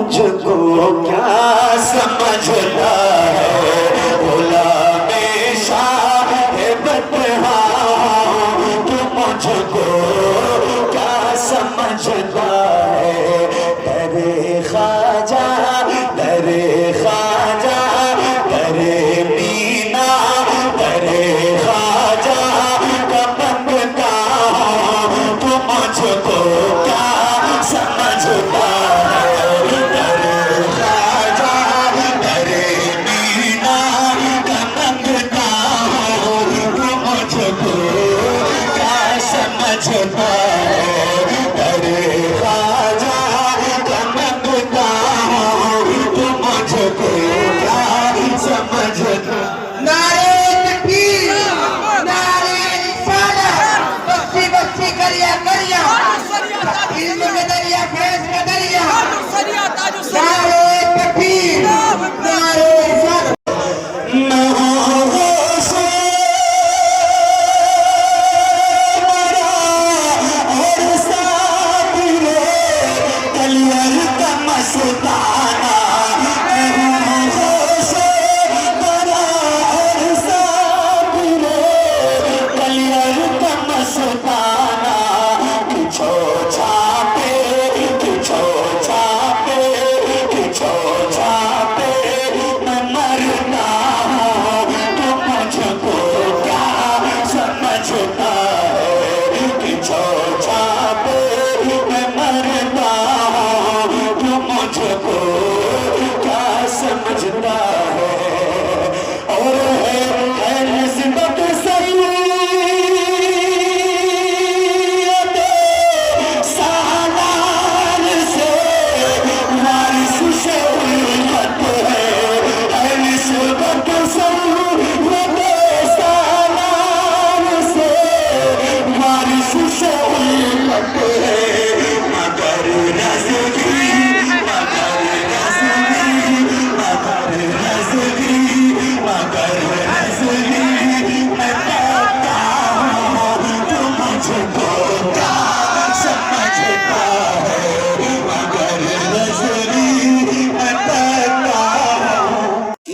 मुझको क्या समझता है, गुलामे शाह बतहा तू मुझको क्या समझता है। दरे ख्वाजा दरे ख्वाजा दरे मीना दरे ख्वाजा कमंगता तू मुझको क्या समझता है। दरे ख्वाजा दरे मीना कमंगता तू मुझको क्या समझता है। दरे ख्वाजा कमंगता तू मुझको क्या समझता। नारे तकबीर, नारे रिसालत, बस्ती बस्ती करिया करिया, इल्म में दरिया फैज़ में दरिया। नारे तकबीर, नारे रिसालत।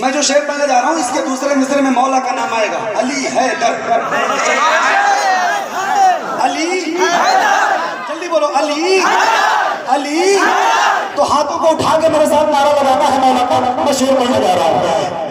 मैं जो शेर पढ़ने जा रहा हूँ इसके दूसरे मिसरे में मौला का नाम आएगा, अली है दर। अली जल्दी बोलो, अली अली। तो हाथों को उठा के मेरे साथ नारा लगाना है मौला का। मैं शेर पढ़ने जा रहा हूँ।